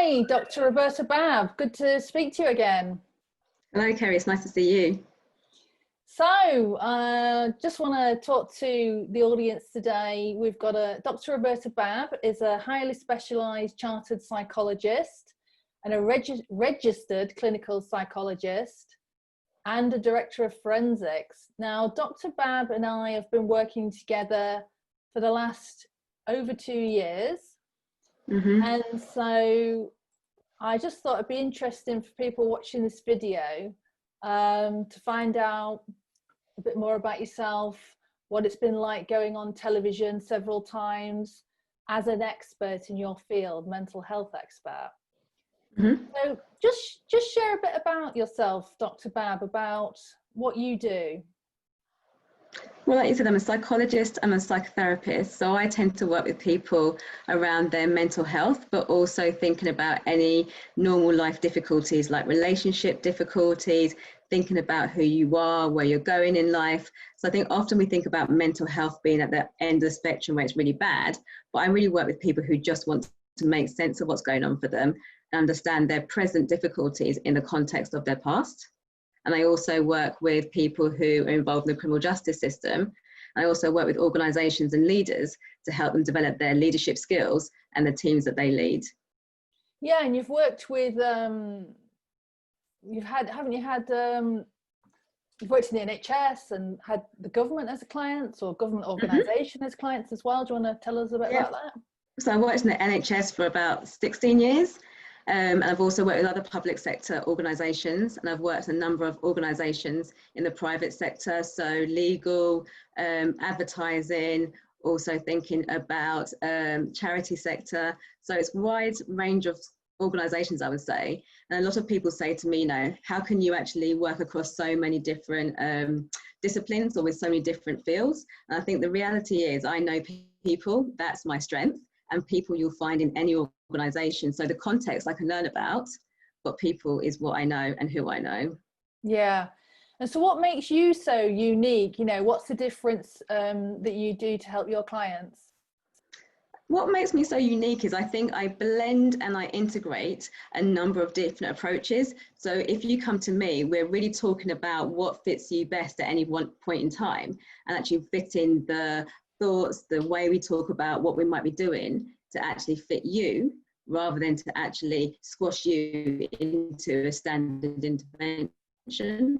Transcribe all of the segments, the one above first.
Hi, Dr. Roberta Babb. Good to speak to you again. Hello, Kerry. It's nice to see you. So, just want to talk to the audience today. We've got Dr. Roberta Babb is a highly specialised chartered psychologist and a registered clinical psychologist and a director of forensics. Now, Dr. Babb and I have been working together for the last over 2 years. And so I just thought it'd be interesting for people watching this video to find out a bit more about yourself, what it's been like going on television several times as an expert in your field, mental health expert. So just share a bit about yourself, Dr. Babb, about what you do. Well, like you said, I'm a psychologist, I'm a psychotherapist, so I tend to work with people around their mental health, but also thinking about any normal life difficulties like relationship difficulties, thinking about who you are, where you're going in life. So I think often we think about mental health being at the end of the spectrum where it's really bad, but I really work with people who just want to make sense of what's going on for them and understand their present difficulties in the context of their past. And I also work with people who are involved in the criminal justice system. I also work with organisations and leaders to help them develop their leadership skills and the teams that they lead. Yeah, and you've worked with, you've worked in the NHS and had the government as a client or government organisation as clients as well. Do you want to tell us a bit about that? So I worked in the NHS for about 16 years. And I've also worked with other public sector organisations, and I've worked in a number of organisations in the private sector, so legal, advertising, also thinking about charity sector. So it's a wide range of organisations, I would say. And a lot of people say to me, you know, how can you actually work across so many different disciplines or with so many different fields? And I think the reality is I know people, that's my strength. And people you'll find in any organisation. So the context I can learn about, but people is what I know and who I know. Yeah. And so what makes you so unique? You know, what's the difference that you do to help your clients? What makes me so unique is I think I blend and I integrate a number of different approaches. So if you come to me, we're really talking about what fits you best at any one point in time and actually fitting the thoughts, the way we talk about what we might be doing to actually fit you rather than to actually squash you into a standard intervention.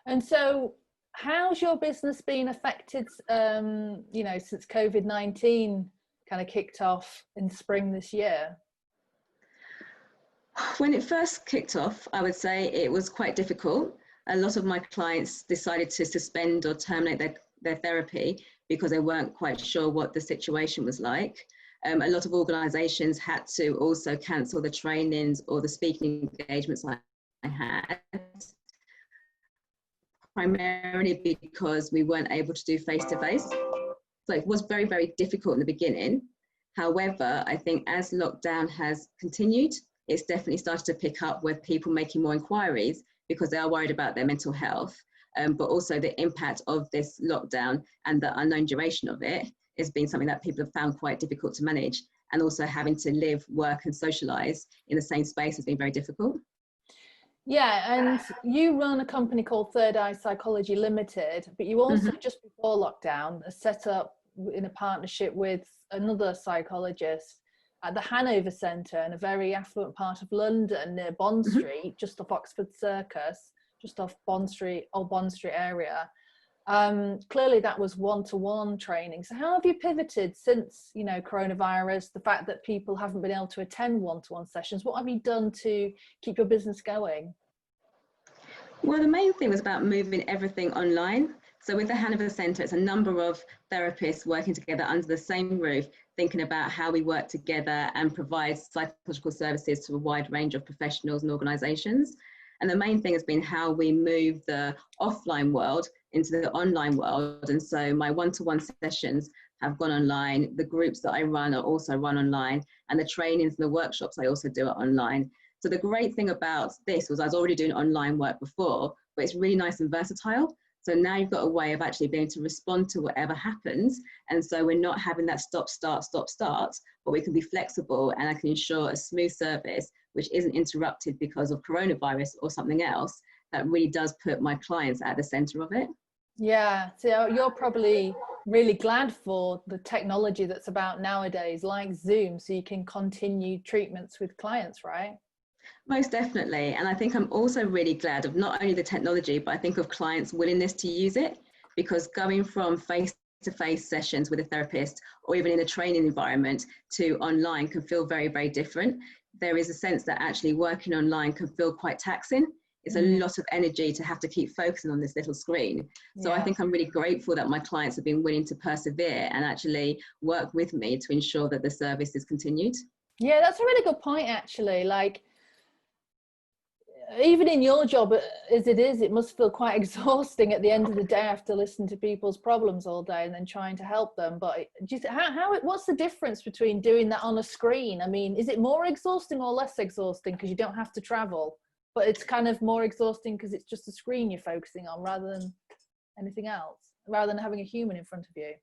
And so how's your business been affected, you know, since COVID-19 kind of kicked off in spring this year? When it first kicked off, I would say it was quite difficult. A lot of my clients decided to suspend or terminate their therapy because they weren't quite sure what the situation was like. A lot of organisations had to also cancel the trainings or the speaking engagements I had, primarily because we weren't able to do face-to-face. So it was very, very difficult in the beginning. However, I think as lockdown has continued, it's definitely started to pick up with people making more inquiries because they are worried about their mental health. But also the impact of this lockdown and the unknown duration of it has been something that people have found quite difficult to manage. And also having to live, work and socialise in the same space has been very difficult. Yeah, and you run a company called Third Eye Psychology Limited, but you also just before lockdown set up in a partnership with another psychologist at the Hanover Centre in a very affluent part of London near Bond Street, just off Oxford Circus. Just off Bond Street, Old Bond Street area. Clearly that was one-to-one training. So how have you pivoted since, you know, coronavirus, the fact that people haven't been able to attend one-to-one sessions? What have you done to keep your business going? Well, the main thing was about moving everything online. So with the Hanover Centre, it's a number of therapists working together under the same roof, thinking about how we work together and provide psychological services to a wide range of professionals and organisations. And the main thing has been how we move the offline world into the online world. And so my one-to-one sessions have gone online. The groups that I run are also run online. And the trainings and the workshops I also do are online. So the great thing about this was I was already doing online work before, but it's really nice and versatile. So now you've got a way of actually being able to respond to whatever happens. And so we're not having that stop, start, but we can be flexible, and I can ensure a smooth service, which isn't interrupted because of coronavirus or something else. That really does put my clients at the center of it. Yeah, so you're probably really glad for the technology that's about nowadays, like Zoom, so you can continue treatments with clients, right? Most definitely. And I think I'm also really glad of not only the technology, but I think of clients' willingness to use it, because going from face-to-face sessions with a therapist or even in a training environment to online can feel very, very different. There is a sense that actually working online can feel quite taxing. It's a lot of energy to have to keep focusing on this little screen. So I think I'm really grateful that my clients have been willing to persevere and actually work with me to ensure that the service is continued. Yeah, that's a really good point, actually. Like, even in your job as it is, it must feel quite exhausting at the end of the day after listening to people's problems all day and then trying to help them. But what's the difference between doing that on a screen? I mean, is it more exhausting or less exhausting because you don't have to travel, but it's kind of more exhausting because it's just a screen you're focusing on rather than anything else, rather than having a human in front of you?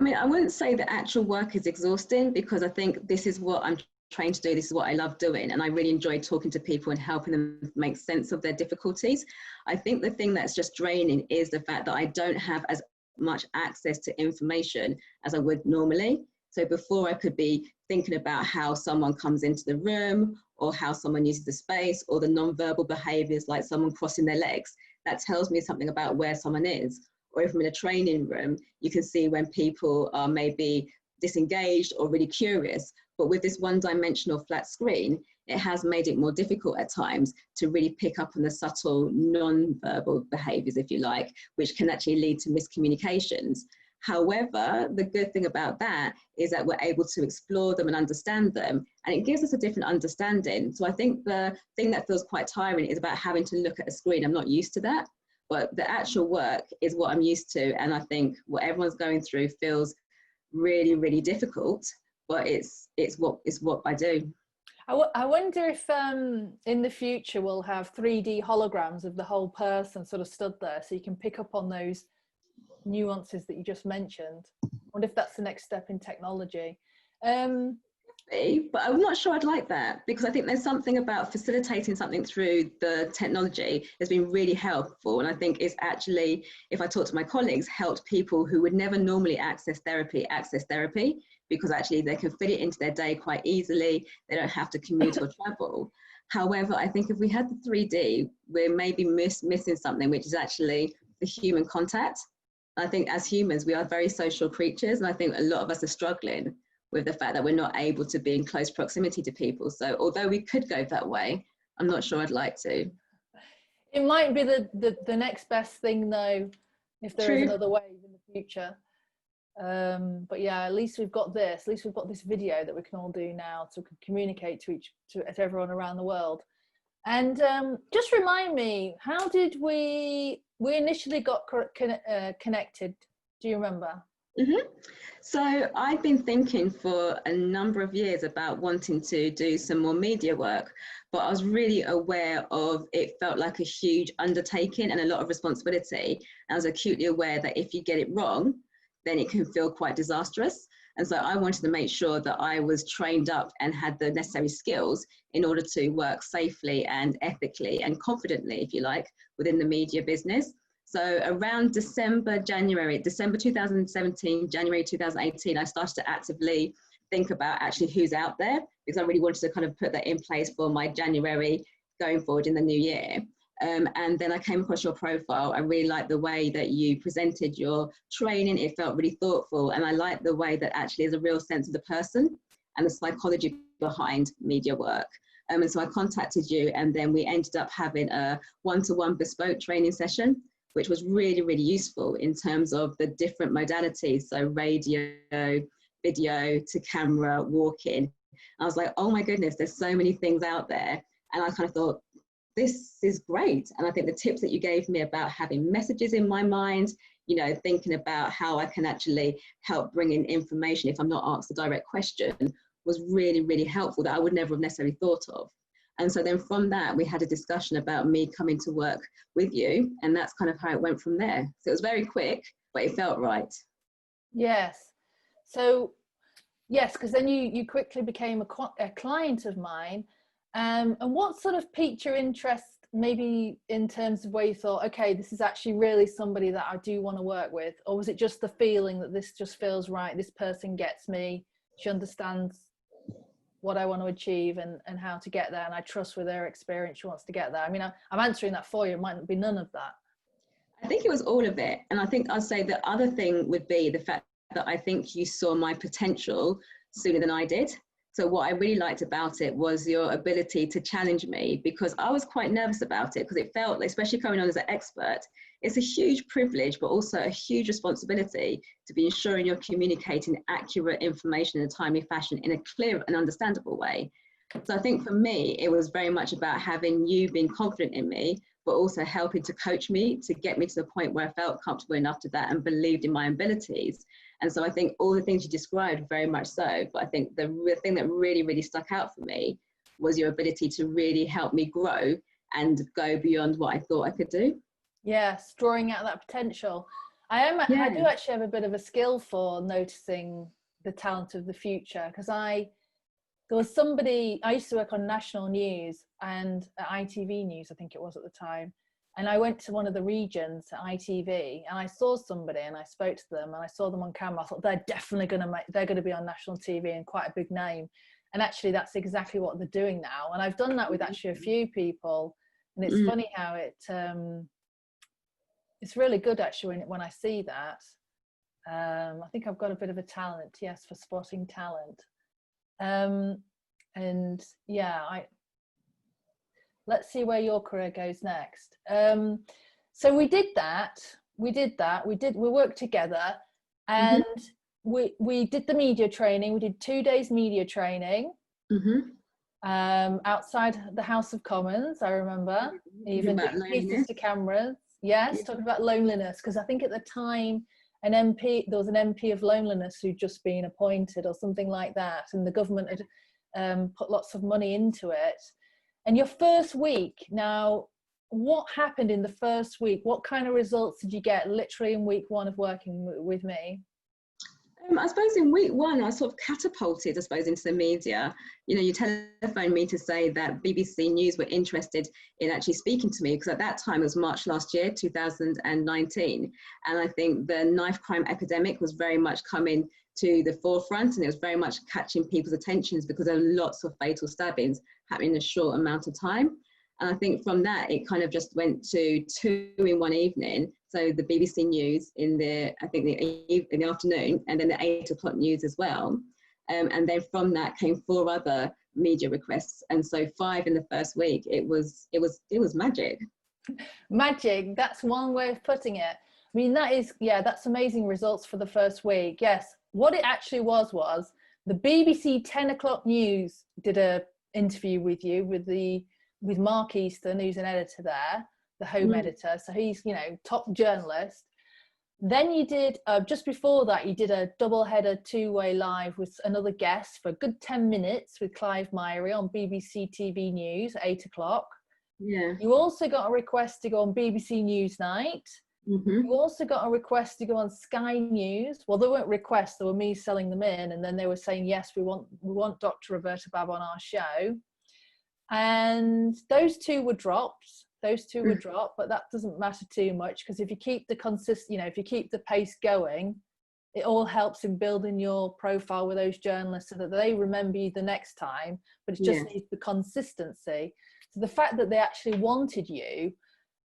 I mean, I wouldn't say the actual work is exhausting, because I think this is what I'm trained to do. This is what I love doing. And I really enjoy talking to people and helping them make sense of their difficulties. I think the thing that's just draining is the fact that I don't have as much access to information as I would normally. So before, I could be thinking about how someone comes into the room, or how someone uses the space, or the non-verbal behaviors like someone crossing their legs. That tells me something about where someone is. Or if I'm in a training room, you can see when people are maybe disengaged or really curious. But with this one-dimensional flat screen, it has made it more difficult at times to really pick up on the subtle non-verbal behaviors, if you like, which can actually lead to miscommunications. However, the good thing about that is that we're able to explore them and understand them, and it gives us a different understanding. So I think the thing that feels quite tiring is about having to look at a screen. I'm not used to that, but the actual work is what I'm used to. And I think what everyone's going through feels really, really difficult, but it's what I do. I wonder if in the future we'll have 3D holograms of the whole person sort of stood there, so you can pick up on those nuances that you just mentioned. I wonder if that's the next step in technology. But I'm not sure I'd like that, because I think there's something about facilitating something through the technology has been really helpful. And I think it's actually, if I talk to my colleagues, helped people who would never normally access therapy, because actually they can fit it into their day quite easily. They don't have to commute or travel. However, I think if we had the 3D, we're maybe missing something, which is actually the human contact. I think as humans, we are very social creatures. And I think a lot of us are struggling with the fact that we're not able to be in close proximity to people. So although we could go that way, I'm not sure I'd like to. It might be the next best thing, though, if there is another way in the future. But yeah, at least we've got this. At least we've got this video that we can all do now to communicate to everyone around the world. And just remind me, how did we initially got connected? Do you remember? Mm-hmm. So I've been thinking for a number of years about wanting to do some more media work, but I was really aware of it felt like a huge undertaking and a lot of responsibility. I was acutely aware that if you get it wrong, then it can feel quite disastrous. And so I wanted to make sure that I was trained up and had the necessary skills in order to work safely and ethically and confidently, if you like, within the media business. So around December 2017, January 2018, I started to actively think about actually who's out there, because I really wanted to kind of put that in place for my January going forward in the new year. And then I came across your profile. I really liked the way that you presented your training. It felt really thoughtful. And I liked the way that actually there's a real sense of the person and the psychology behind media work. And so I contacted you, and then we ended up having a one-to-one bespoke training session, which was really, really useful in terms of the different modalities. So radio, video to camera, walking. I was like, oh my goodness, there's so many things out there. And I kind of thought, this is great. And I think the tips that you gave me about having messages in my mind, you know, thinking about how I can actually help bring in information if I'm not asked a direct question, was really, really helpful, that I would never have necessarily thought of. And so then from that, we had a discussion about me coming to work with you. And that's kind of how it went from there. So it was very quick, but it felt right. Yes. So, yes, because then you quickly became a client of mine. And what sort of piqued your interest, maybe in terms of where you thought, okay, this is actually really somebody that I do want to work with? Or was it just the feeling that this just feels right? This person gets me. She understands what I want to achieve and how to get there, and I trust with her experience she wants to get there. I mean, I'm answering that for you. It might be none of that. I think it was all of it. And I think I'd say the other thing would be the fact that I think you saw my potential sooner than I did. So what I really liked about it was your ability to challenge me, because I was quite nervous about it, because it felt, especially coming on as an expert, it's a huge privilege, but also a huge responsibility to be ensuring you're communicating accurate information in a timely fashion in a clear and understandable way. So I think for me, it was very much about having you being confident in me, but also helping to coach me to get me to the point where I felt comfortable enough to that and believed in my abilities. And so I think all the things you described, very much so, but I think the thing that really, really stuck out for me was your ability to really help me grow and go beyond what I thought I could do. Yes, drawing out that potential. I do actually have a bit of a skill for noticing the talent of the future, because there was somebody, I used to work on national news and ITV News, I think it was at the time. And I went to one of the regions at ITV and I saw somebody and I spoke to them and I saw them on camera. I thought they're definitely they're going to be on national TV and quite a big name. And actually that's exactly what they're doing now. And I've done that with actually a few people. And it's funny how it's really good actually when I see that. I think I've got a bit of a talent, yes, for spotting talent. And yeah, let's see where your career goes next. So we worked together, and we did the media training. We did 2 days media training outside the House of Commons. I remember even pieces to cameras. Yes, talking about loneliness, because I think at the time there was an MP of loneliness who'd just been appointed or something like that, and the government had put lots of money into it. And your first week, now, what happened in the first week? What kind of results did you get literally in week one of working with me? I suppose in week one, I sort of catapulted, I suppose, into the media. You know, you telephoned me to say that BBC News were interested in actually speaking to me, because at that time it was March last year, 2019. And I think the knife crime epidemic was very much coming to the forefront, and it was very much catching people's attentions because there were lots of fatal stabbings happening in a short amount of time. And I think from that, it kind of just went to 2 in one evening. So the BBC News in the afternoon, and then the 8 o'clock news as well. And then from that came 4 other media requests. And so 5 in the first week. It was magic. Magic, that's one way of putting it. I mean, that's amazing results for the first week. Yes, what it actually was the BBC 10 o'clock news did a interview with you with Mark Easton, who's an editor there, the home editor. So he's, top journalist. Then you did, just before that, you did a double-header 2-way live with another guest for a good 10 minutes with Clive Myrie on BBC TV News, 8 o'clock. Yeah. You also got a request to go on BBC Newsnight. You also got a request to go on Sky News. Well, they weren't requests, they were me selling them in, and then they were saying, yes, we want Dr. Roberta Babb on our show. And those two were dropped, but that doesn't matter too much, because if you keep if you keep the pace going, it all helps in building your profile with those journalists so that they remember you the next time, but it just needs the consistency. So the fact that they actually wanted you,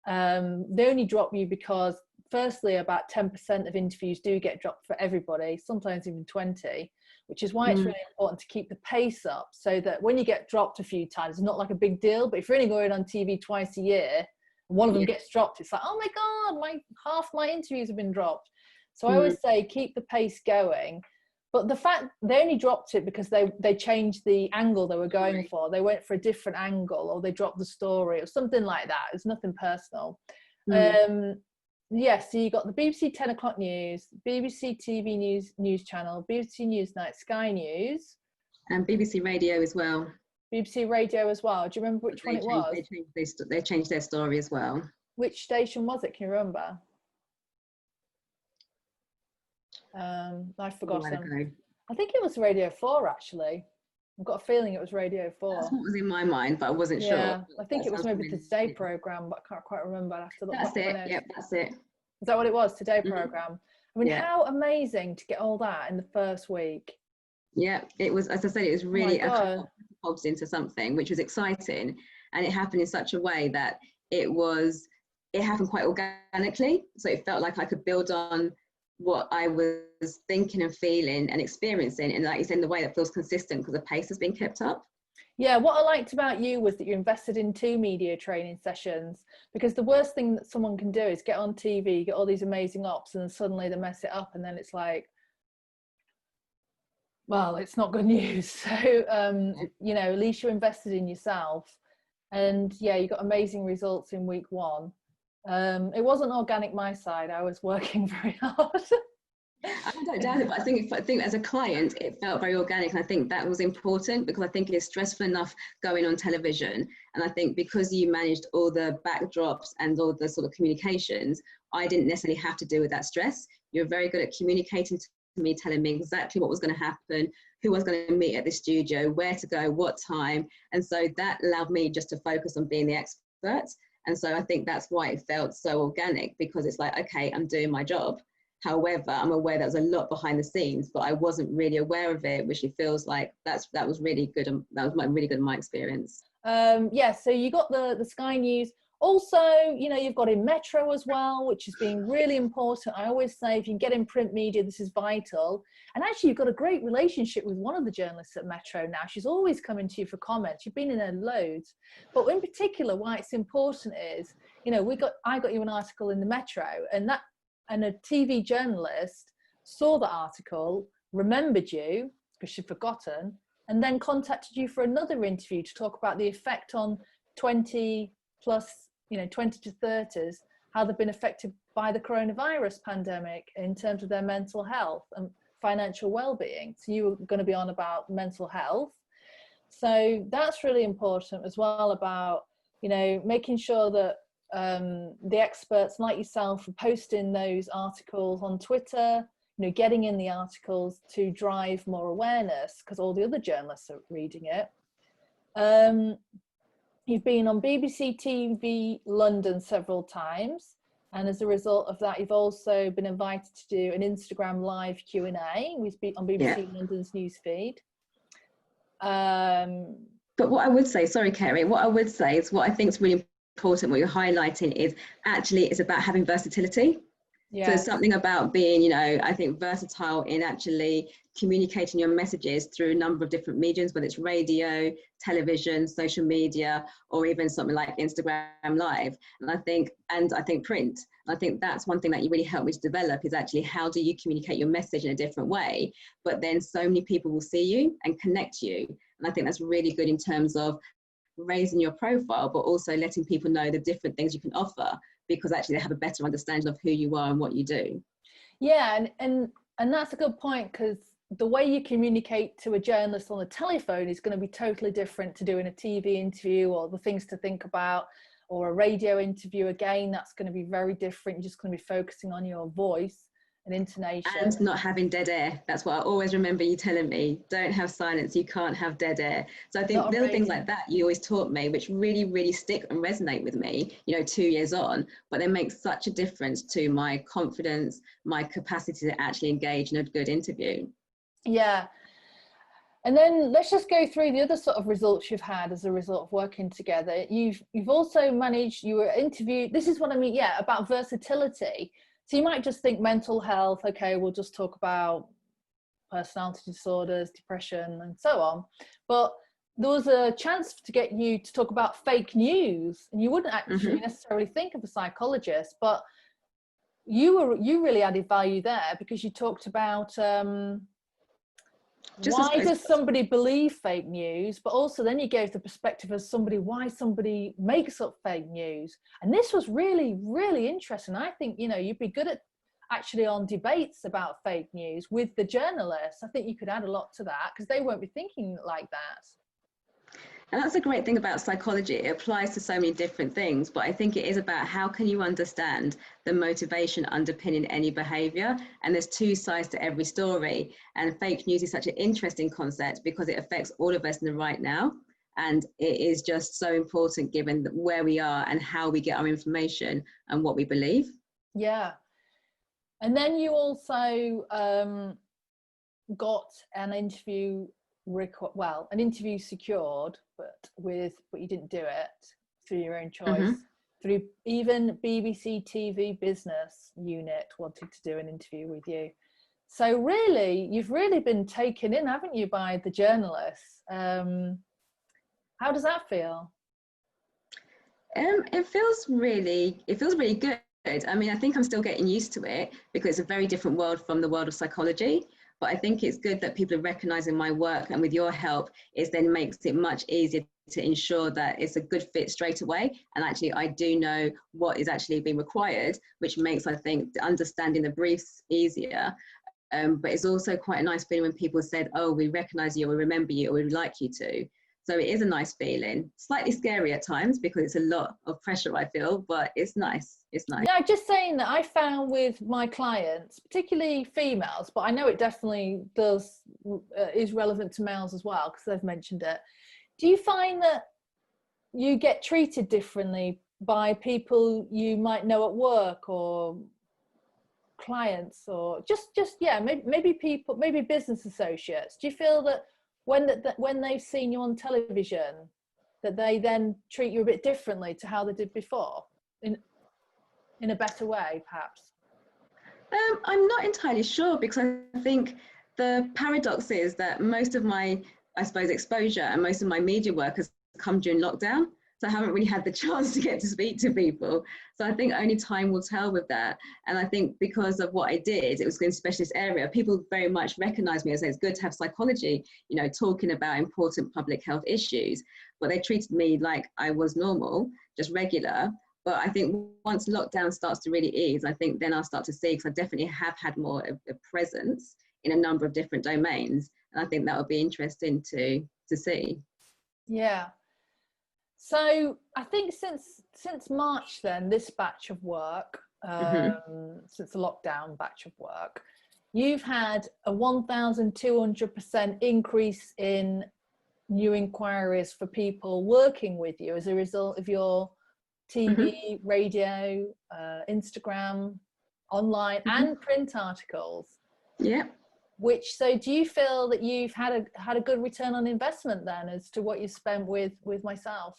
they only drop you because firstly about 10% of interviews do get dropped for everybody, sometimes even 20, which is why it's really important to keep the pace up, so that when you get dropped a few times, it's not like a big deal. But if you're only going on TV twice a year and one of them gets dropped, it's like, oh my God, half my interviews have been dropped. So I always say keep the pace going. But the fact they only dropped it because they changed the angle they were going for. They went for a different angle, or they dropped the story or something like that. It's nothing personal. Yes, so you got the BBC 10 o'clock news, BBC TV News channel, BBC Newsnight, Sky News. And BBC Radio as well. BBC Radio as well. Do you remember which one it was? They changed their story as well. Which station was it? Can you remember? I've forgotten. I think it was Radio 4 actually. I've got a feeling it was Radio 4. That's what was in my mind, but I wasn't sure. I think it was maybe the Today programme, but I can't quite remember. I have to look That's it. Yep, that's it. Is that what it was? Today programme. I mean, how amazing to get all that in the first week. Yeah, it was. As I said, it was really a couple of pods into something, which was exciting, and it happened in such a way that it happened quite organically. So it felt like I could build on what I was thinking and feeling and experiencing, and like it's in the way that feels consistent because the pace has been kept up. Yeah, what I liked about you was that you invested in 2 media training sessions, because the worst thing that someone can do is get on TV, get all these amazing ops, and then suddenly they mess it up, and then it's like, well, it's not good news. So, you know, at least you invested in yourself, and yeah, you got amazing results in week 1. It wasn't organic my side. I was working very hard. I don't doubt it, but I think as a client, it felt very organic. And I think that was important because I think it's stressful enough going on television. And I think because you managed all the backdrops and all the sort of communications, I didn't necessarily have to deal with that stress. You're very good at communicating to me, telling me exactly what was going to happen, who was going to meet at the studio, where to go, what time. And so that allowed me just to focus on being the expert. And so I think that's why it felt so organic, because it's like, okay, I'm doing my job. However, I'm aware there was a lot behind the scenes, but I wasn't really aware of it, which it feels like that was really good. That was really good in my experience. Yeah, so you got the Sky News. Also, you know, you've got in Metro as well, which has been really important. I always say if you can get in print media, this is vital. And actually, you've got a great relationship with one of the journalists at Metro now. She's always coming to you for comments. You've been in there loads. But in particular, why it's important is, you know, I got you an article in the Metro, and a TV journalist saw the article, remembered you because she'd forgotten, and then contacted you for another interview to talk about the effect on 20 plus, you know, 20 to 30s, how they've been affected by the coronavirus pandemic in terms of their mental health and financial well-being. So you were going to be on about mental health. So that's really important as well, about, you know, making sure that the experts like yourself are posting those articles on Twitter, you know, getting in the articles to drive more awareness because all the other journalists are reading it. You've been on BBC TV London several times, and as a result of that, you've also been invited to do an Instagram live Q&A on BBC London's newsfeed. But what I would say, sorry, Kerry, what I would say is what I think is really important, what you're highlighting is actually it's about having versatility. Yeah. So it's something about being, you know, I think versatile in actually communicating your messages through a number of different mediums, whether it's radio, television, social media, or even something like Instagram Live. And I think print. I think that's one thing that you really helped me to develop, is actually how do you communicate your message in a different way, but then so many people will see you and connect you. And I think that's really good in terms of raising your profile, but also letting people know the different things you can offer, because actually they have a better understanding of who you are and what you do. Yeah, and that's a good point, because the way you communicate to a journalist on the telephone is going to be totally different to doing a TV interview, or the things to think about, or a radio interview. Again, that's going to be very different. You're just going to be focusing on your voice and intonation. And not having dead air. That's what I always remember you telling me. Don't have silence, you can't have dead air. So I think little things like that you always taught me, which really, really stick and resonate with me, you know, 2 years on, but they make such a difference to my confidence, my capacity to actually engage in a good interview. Yeah. And then let's just go through the other sort of results you've had as a result of working together. You've also managed, you were interviewed, this is what I mean, about versatility. So you might just think mental health, okay, we'll just talk about personality disorders, depression, and so on. But there was a chance to get you to talk about fake news, and you wouldn't actually necessarily think of a psychologist, but you really added value there, because you talked about why does somebody believe fake news, but also then you gave the perspective of why somebody makes up fake news. And this was really, really interesting. I think, you know, you'd be good at actually on debates about fake news with the journalists. I think you could add a lot to that, because they won't be thinking like that. And that's a great thing about psychology. It applies to so many different things, but I think it is about how can you understand the motivation underpinning any behavior. And there's two sides to every story. And fake news is such an interesting concept because it affects all of us in the right now. And it is just so important given where we are and how we get our information and what we believe. Yeah. And then you also got an interview an interview secured, but you didn't do it through your own choice. Through even BBC TV Business Unit wanted to do an interview with you. So really, you've really been taken in, haven't you, by the journalists? How does that feel? It feels really good. I mean, I think I'm still getting used to it because it's a very different world from the world of psychology. But I think it's good that people are recognizing my work, and with your help, it then makes it much easier to ensure that it's a good fit straight away. And actually, I do know what is actually being required, which makes, I think, understanding the briefs easier. But it's also quite a nice feeling when people said, oh, we recognize you, or we remember you, or we'd like you to. So it is a nice feeling. Slightly scary at times because it's a lot of pressure, I feel, but it's nice. It's nice. Yeah, just saying that I found with my clients, particularly females, but I know it definitely is relevant to males as well because they've mentioned it. Do you find that you get treated differently by people you might know at work or clients, or just maybe business associates? Do you feel that when they've seen you on television, that they then treat you a bit differently to how they did before, in a better way, perhaps? I'm not entirely sure because I think the paradox is that most of my, I suppose, exposure and most of my media work has come during lockdown. So I haven't really had the chance to get to speak to people. So I think only time will tell with that. And I think because of what I did, it was in a specialist area, people very much recognize me as it's good to have psychology, talking about important public health issues. But they treated me like I was normal, just regular. But I think once lockdown starts to really ease, I think then I'll start to see, because I definitely have had more of a presence in a number of different domains. And I think that will be interesting to see. Yeah. So I think since March then, this batch of work, since the lockdown batch of work, you've had a 1,200% increase in new inquiries for people working with you as a result of your TV, radio, Instagram, online and print articles. Yeah. So do you feel that you've had a good return on investment then as to what you spent with myself?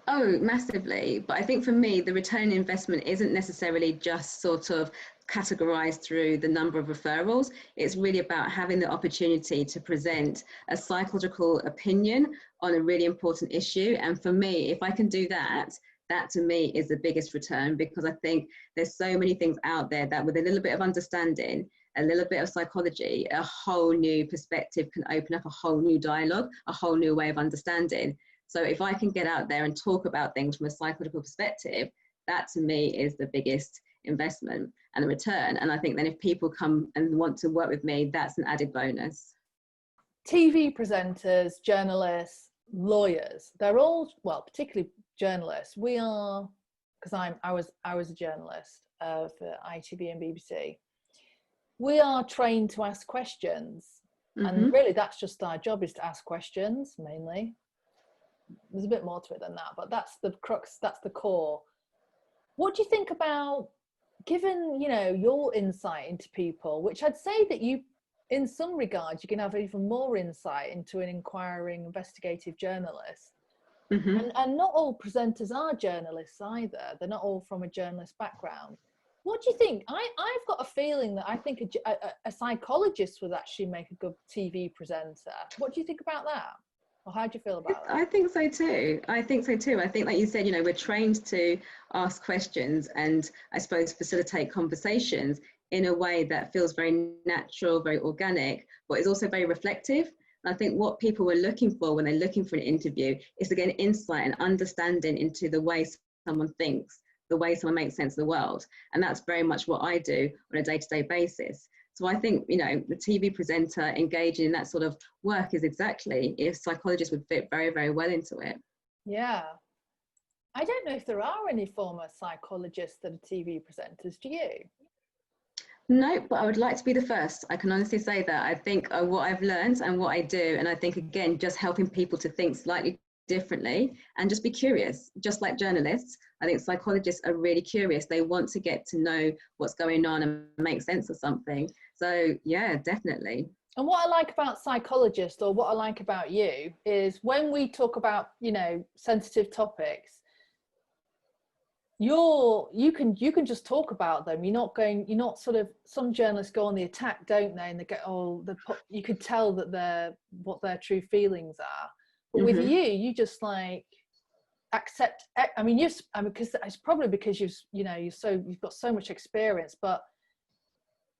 Oh, massively. But I think for me, the return on investment isn't necessarily just sort of categorized through the number of referrals. It's really about having the opportunity to present a psychological opinion on a really important issue. And for me, if I can do that, that to me is the biggest return, because I think there's so many things out there that with a little bit of understanding, a little bit of psychology, a whole new perspective can open up a whole new dialogue, a whole new way of understanding. So if I can get out there and talk about things from a psychological perspective, that to me is the biggest investment and the return. And I think then if people come and want to work with me, that's an added bonus. TV presenters, journalists, lawyers, they're all, well, particularly journalists. We are, because I was a journalist for ITV and BBC. We are trained to ask questions, and really that's just our job, is to ask questions mainly. There's a bit more to it than that, but that's the crux, that's the core. What do you think about, given your insight into people, which I'd say that you, in some regards, you can have even more insight into an inquiring investigative journalist. And not all presenters are journalists either. They're not all from a journalist background. What do you think? I've got a feeling that I think a psychologist would actually make a good TV presenter. What do you think about that? Or how do you feel about that? I think so too. I think, like you said, we're trained to ask questions and I suppose facilitate conversations in a way that feels very natural, very organic, but is also very reflective. And I think what people were looking for when they're looking for an interview is to get an insight and understanding into the way someone thinks, the way someone makes sense of the world. And that's very much what I do on a day-to-day basis. So I think, you know, the TV presenter engaging in that sort of work is exactly, if psychologists would fit very, very well into it. Yeah. I don't know if there are any former psychologists that are TV presenters. Do you? No, but I would like to be the first. I can honestly say that. I think what I've learned and what I do, and I think, again, just helping people to think slightly differently and just be curious, just like journalists. I think psychologists are really curious. They want to get to know what's going on and make sense of something. So yeah, definitely. And what I like about psychologists, or what I like about you, is when we talk about, you know, sensitive topics, you can just talk about them. You're not sort of, some journalists go on the attack, don't they? And they get, oh, you could tell that what their true feelings are. But with you just like accept. I mean, because it's probably because you've got so much experience, but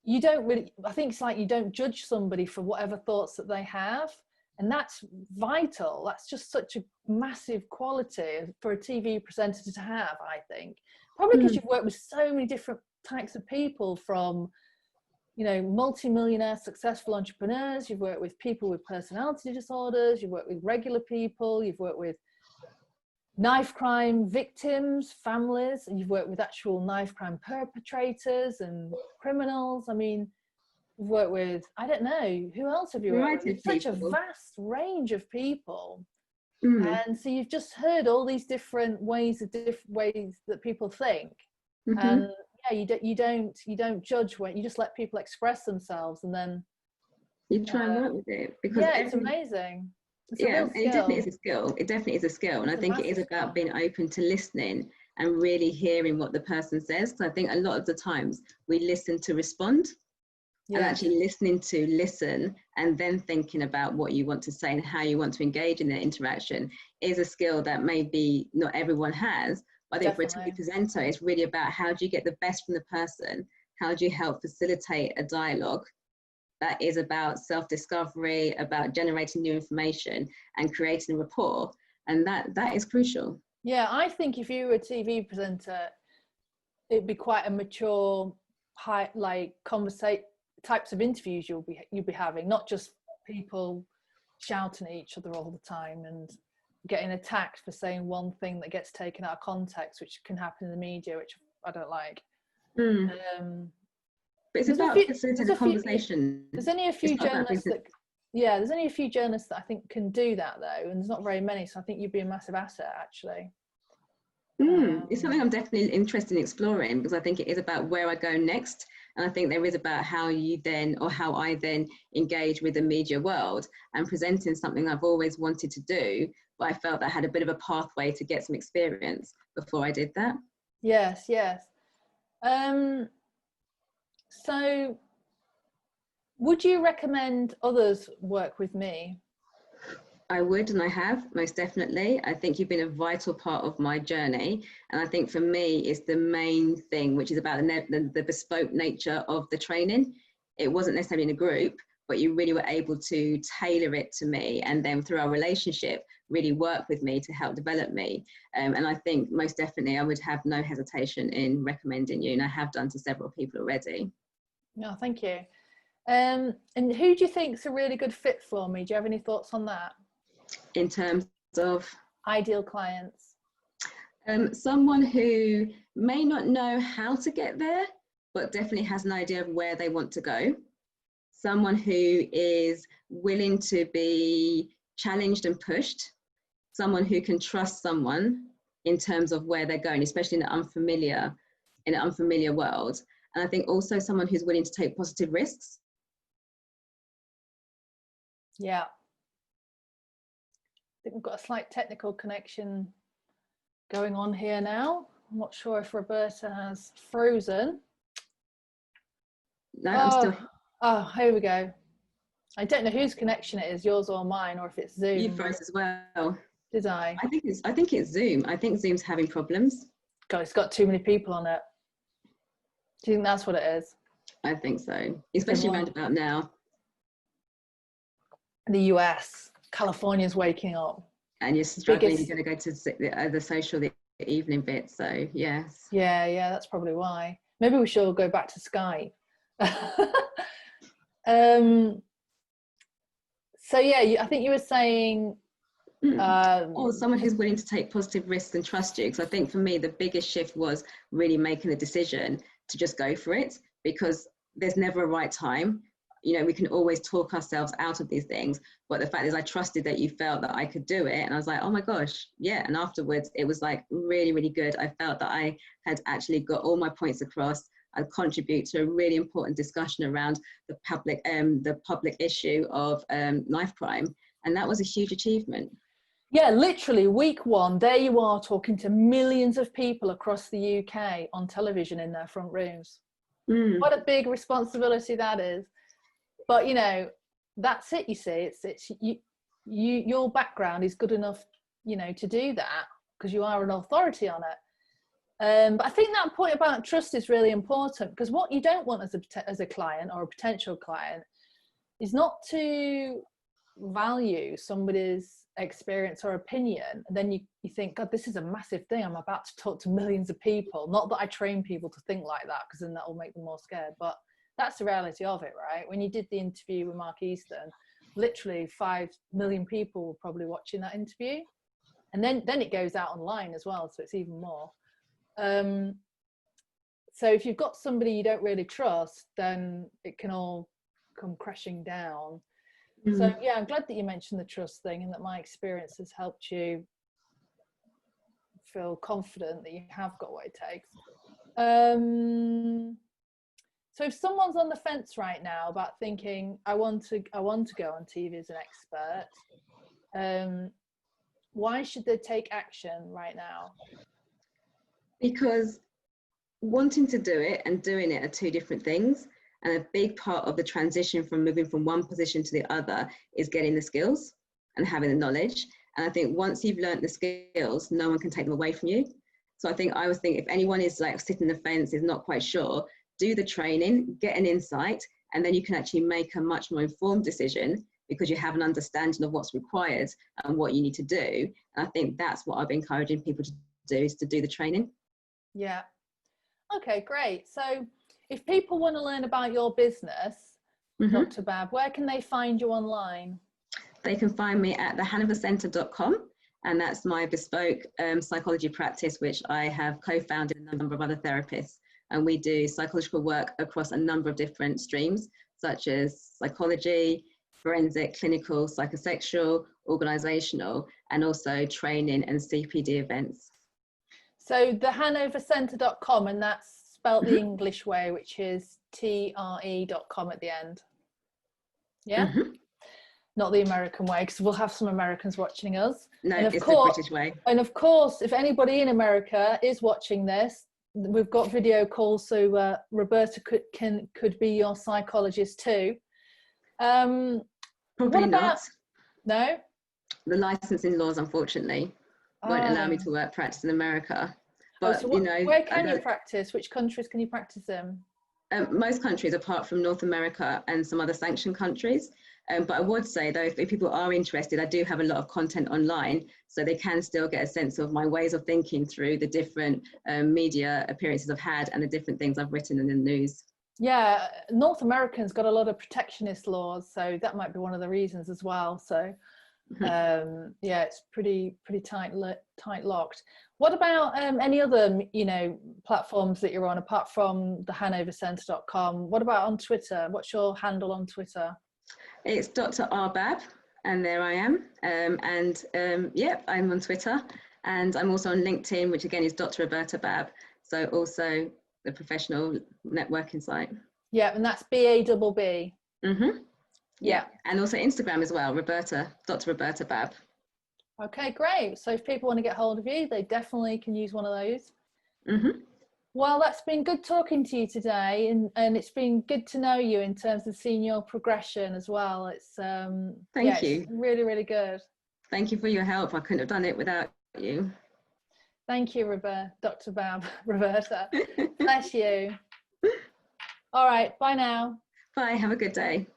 you don't really, I think it's like you don't judge somebody for whatever thoughts that they have. And that's vital. That's just such a massive quality for a TV presenter to have, I think. Probably because you've worked with so many different types of people, from, you know, multi-millionaire successful entrepreneurs. You've worked with people with personality disorders. You've worked with regular people. You've worked with knife crime victims, families, and you've worked with actual knife crime perpetrators and criminals. I mean, you've worked with, I don't know, who else have you worked with? Such a vast range of people. And so you've just heard all these different ways that people think. And yeah, you don't judge, when you just let people express themselves, and then you try and work with it, because it's amazing. It's a real skill. It definitely is a skill. It definitely is a skill. And I think it is about being open to listening and really hearing what the person says. Because I think a lot of the times we listen to respond. And actually listening to listen and then thinking about what you want to say and how you want to engage in the interaction is a skill that maybe not everyone has. But I think for a TV presenter, it's really about, how do you get the best from the person? How do you help facilitate a dialogue that is about self-discovery, about generating new information and creating a rapport? And that is crucial. Yeah, I think if you were a TV presenter, it'd be quite a mature, high, like, types of interviews you'll be having, not just people shouting at each other all the time and getting attacked for saying one thing that gets taken out of context, which can happen in the media, which I don't like. But it's about facilitating a conversation. There's only a few journalists there's only a few journalists that I think can do that, though, and there's not very many, so I think you'd be a massive asset, actually. It's something I'm definitely interested in exploring, because I think it is about where I go next. And I think there is about how I then engage with the media world and presenting something I've always wanted to do, but I felt that I had a bit of a pathway to get some experience before I did that. Yes. So would you recommend others work with me? I would, and I have, most definitely. I think you've been a vital part of my journey. And I think for me, it's the main thing, which is about the bespoke nature of the training. It wasn't necessarily in a group, but you really were able to tailor it to me. And then through our relationship, really work with me to help develop me. And I think most definitely I would have no hesitation in recommending you. And I have done to several people already. No, thank you. And who do you think's a really good fit for me? Do you have any thoughts on that? In terms of ideal clients? Someone who may not know how to get there, but definitely has an idea of where they want to go. Someone who is willing to be challenged and pushed. Someone who can trust someone in terms of where they're going, especially in an unfamiliar world. And I think also someone who's willing to take positive risks. Yeah. I think we've got a slight technical connection going on here now. I'm not sure if Roberta has frozen. No, I'm still. Oh, here we go. I don't know whose connection it is, yours or mine, or if it's Zoom. You froze as well. Did I? I think it's Zoom. I think Zoom's having problems. God, it's got too many people on it. Do you think that's what it is? I think so, especially around about now. The US, California's waking up. And you're struggling, you're going to go to the evening bit, so yes. Yeah, that's probably why. Maybe we should go back to Skype. So yeah, I think you were saying or someone who's willing to take positive risks and trust you. Because I think for me, the biggest shift was really making the decision to just go for it, because there's never a right time. You know, we can always talk ourselves out of these things, but the fact is I trusted that you felt that I could do it, and I was like, oh my gosh, yeah. And afterwards it was like really, really good. I felt that I had actually got all my points across. I contribute to a really important discussion around the public issue of knife crime, and that was a huge achievement. Yeah, literally week one, there you are talking to millions of people across the UK on television in their front rooms. What a big responsibility that is. But you know, that's it. You see, it's your background is good enough, you know, to do that because you are an authority on it. But I think that point about trust is really important, because what you don't want as a client or a potential client is not to value somebody's experience or opinion, and then you think, God, this is a massive thing, I'm about to talk to millions of people. Not that I train people to think like that, because then that will make them more scared, but that's the reality of it, right? When you did the interview with Mark Easton, literally 5 million people were probably watching that interview, and then it goes out online as well, so it's even more. So if you've got somebody you don't really trust, then it can all come crashing down. So yeah, I'm glad that you mentioned the trust thing, and that my experience has helped you feel confident that you have got what it takes. So if someone's on the fence right now about thinking, I want to go on TV as an expert, why should they take action right now? Because wanting to do it and doing it are two different things. And a big part of the transition from moving from one position to the other is getting the skills and having the knowledge. And I think once you've learned the skills, no one can take them away from you. So I think I was thinking, if anyone is like sitting on the fence, is not quite sure, do the training, get an insight, and then you can actually make a much more informed decision, because you have an understanding of what's required and what you need to do. And I think that's what I've been encouraging people to do, is to do the training. Yeah. Okay, great. So if people want to learn about your business, Dr. Bab, where can they find you online? They can find me at thehanovercentre.com, and that's my bespoke psychology practice, which I have co-founded with a number of other therapists. And we do psychological work across a number of different streams, such as psychology, forensic, clinical, psychosexual, organisational, and also training and CPD events. So thehanovercentre.com, and that's spelt the English way, which is TRE.com at the end. Yeah? Not the American way, because we'll have some Americans watching us. No, it's the British way. And of course, if anybody in America is watching this, we've got video calls, so Roberta could be your psychologist too. Probably not. No? The licensing laws, unfortunately, won't allow me to practice in America. But so where can you practice? Which countries can you practice in? Most countries, apart from North America and some other sanctioned countries. But I would say, though, if people are interested, I do have a lot of content online, so they can still get a sense of my ways of thinking through the different media appearances I've had and the different things I've written in the news. Yeah, North Americans got a lot of protectionist laws, so that might be one of the reasons as well. So yeah, it's pretty tight locked. What about any other platforms that you're on apart from the hanovercentre.com? What about on Twitter? What's your handle on Twitter? It's Dr. Arbab, and there I am. Yeah, I'm on Twitter, and I'm also on LinkedIn, which again is Dr. Roberta Bab. So also the professional networking site. Yeah, and that's BABB. Yeah, and also Instagram as well, Dr. Roberta Bab. Okay, great. So if people want to get hold of you, they definitely can use one of those. Well, that's been good talking to you today, and it's been good to know you in terms of seeing your progression as well. It's Thank you. It's really, really good. Thank you for your help. I couldn't have done it without you. Thank you, Dr. Bab, Roberta. Bless you. All right, bye now. Bye, have a good day.